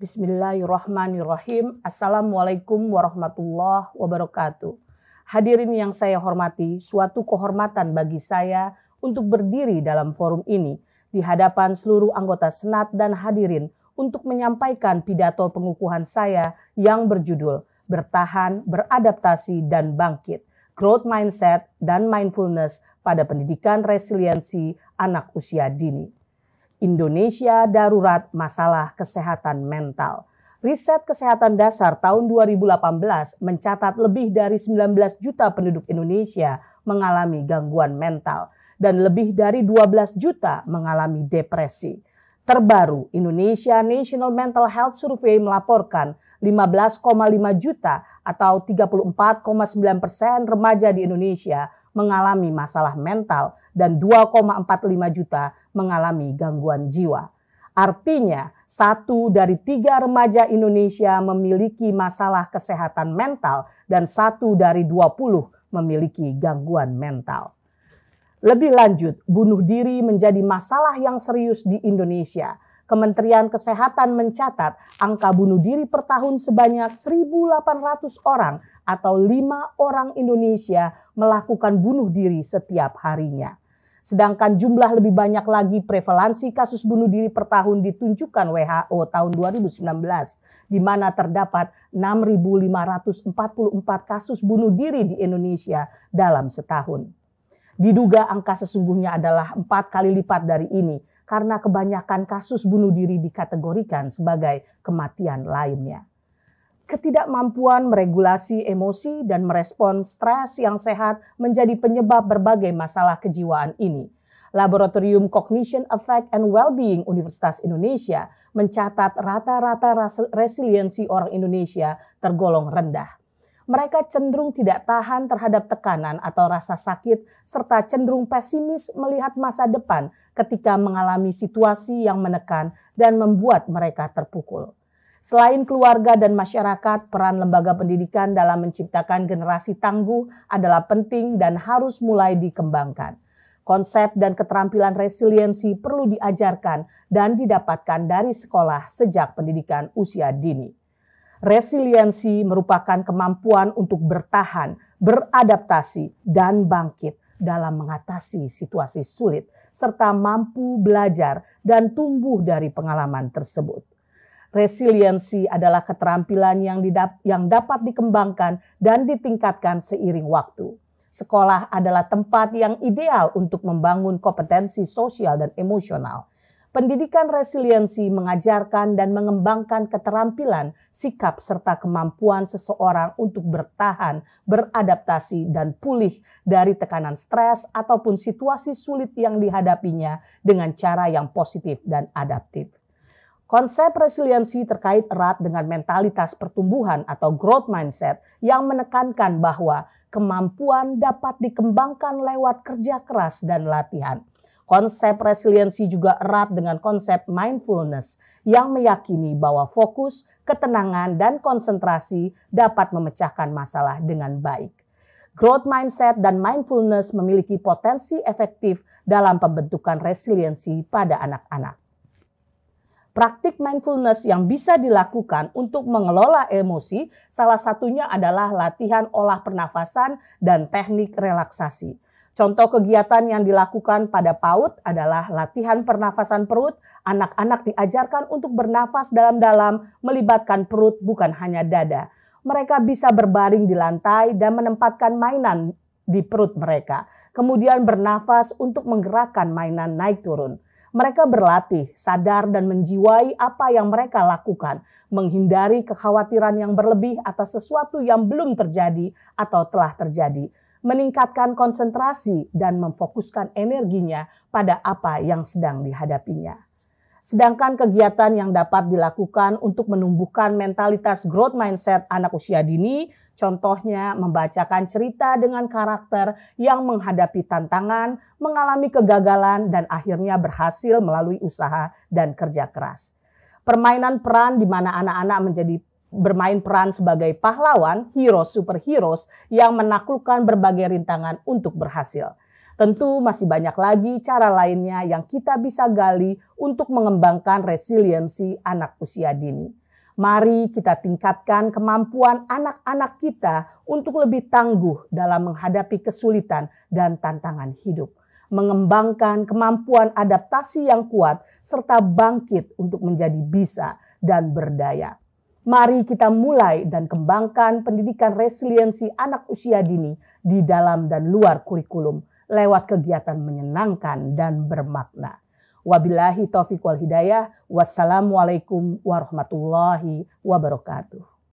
Bismillahirrahmanirrahim. Assalamualaikum warahmatullahi wabarakatuh. Hadirin yang saya hormati, suatu kehormatan bagi saya untuk berdiri dalam forum ini di hadapan seluruh anggota Senat dan hadirin untuk menyampaikan pidato pengukuhan saya yang berjudul Bertahan, Beradaptasi, dan Bangkit, Growth Mindset dan Mindfulness pada Pendidikan Resiliensi Anak Usia Dini. Indonesia darurat masalah kesehatan mental. Riset Kesehatan Dasar tahun 2018 mencatat lebih dari 19 juta penduduk Indonesia mengalami gangguan mental dan lebih dari 12 juta mengalami depresi. Terbaru, Indonesia National Mental Health Survey melaporkan 15,5 juta atau 34,9% remaja di Indonesia mengalami masalah mental dan 2,45 juta mengalami gangguan jiwa. Artinya, 1 dari 3 remaja Indonesia memiliki masalah kesehatan mental dan 1 dari 20 memiliki gangguan mental. Lebih lanjut, bunuh diri menjadi masalah yang serius di Indonesia. Kementerian Kesehatan mencatat angka bunuh diri per tahun sebanyak 1.800 orang atau 5 orang Indonesia melakukan bunuh diri setiap harinya. Sedangkan jumlah lebih banyak lagi prevalensi kasus bunuh diri per tahun ditunjukkan WHO tahun 2019, di mana terdapat 6.544 kasus bunuh diri di Indonesia dalam setahun. Diduga angka sesungguhnya adalah 4 kali lipat dari ini karena kebanyakan kasus bunuh diri dikategorikan sebagai kematian lainnya. Ketidakmampuan meregulasi emosi dan merespon stres yang sehat menjadi penyebab berbagai masalah kejiwaan ini. Laboratorium Cognition, Affect, and Wellbeing Universitas Indonesia mencatat rata-rata resiliensi orang Indonesia tergolong rendah. Mereka cenderung tidak tahan terhadap tekanan atau rasa sakit, serta cenderung pesimis melihat masa depan ketika mengalami situasi yang menekan dan membuat mereka terpukul. Selain keluarga dan masyarakat, peran lembaga pendidikan dalam menciptakan generasi tangguh adalah penting dan harus mulai dikembangkan. Konsep dan keterampilan resiliensi perlu diajarkan dan didapatkan dari sekolah sejak pendidikan usia dini. Resiliensi merupakan kemampuan untuk bertahan, beradaptasi, dan bangkit dalam mengatasi situasi sulit, serta mampu belajar dan tumbuh dari pengalaman tersebut. Resiliensi adalah keterampilan yang dapat dikembangkan dan ditingkatkan seiring waktu. Sekolah adalah tempat yang ideal untuk membangun kompetensi sosial dan emosional. Pendidikan resiliensi mengajarkan dan mengembangkan keterampilan, sikap, serta kemampuan seseorang untuk bertahan, beradaptasi, dan pulih dari tekanan stres ataupun situasi sulit yang dihadapinya dengan cara yang positif dan adaptif. Konsep resiliensi terkait erat dengan mentalitas pertumbuhan atau growth mindset yang menekankan bahwa kemampuan dapat dikembangkan lewat kerja keras dan latihan. Konsep resiliensi juga erat dengan konsep mindfulness yang meyakini bahwa fokus, ketenangan, dan konsentrasi dapat memecahkan masalah dengan baik. Growth mindset dan mindfulness memiliki potensi efektif dalam pembentukan resiliensi pada anak-anak. Praktik mindfulness yang bisa dilakukan untuk mengelola emosi, salah satunya adalah latihan olah pernafasan dan teknik relaksasi. Contoh kegiatan yang dilakukan pada PAUD adalah latihan pernafasan perut. Anak-anak diajarkan untuk bernafas dalam-dalam, melibatkan perut bukan hanya dada. Mereka bisa berbaring di lantai dan menempatkan mainan di perut mereka. Kemudian bernafas untuk menggerakkan mainan naik turun. Mereka berlatih, sadar dan menjiwai apa yang mereka lakukan, menghindari kekhawatiran yang berlebih atas sesuatu yang belum terjadi atau telah terjadi, meningkatkan konsentrasi dan memfokuskan energinya pada apa yang sedang dihadapinya. Sedangkan kegiatan yang dapat dilakukan untuk menumbuhkan mentalitas growth mindset anak usia dini, contohnya membacakan cerita dengan karakter yang menghadapi tantangan, mengalami kegagalan, dan akhirnya berhasil melalui usaha dan kerja keras. Permainan peran di mana anak-anak bermain peran sebagai pahlawan, heroes, superheroes yang menaklukkan berbagai rintangan untuk berhasil. Tentu masih banyak lagi cara lainnya yang kita bisa gali untuk mengembangkan resiliensi anak usia dini. Mari kita tingkatkan kemampuan anak-anak kita untuk lebih tangguh dalam menghadapi kesulitan dan tantangan hidup. Mengembangkan kemampuan adaptasi yang kuat serta bangkit untuk menjadi bisa dan berdaya. Mari kita mulai dan kembangkan pendidikan resiliensi anak usia dini di dalam dan luar kurikulum lewat kegiatan menyenangkan dan bermakna. Wabillahi taufiq wal hidayah. Wassalamualaikum warahmatullahi wabarakatuh.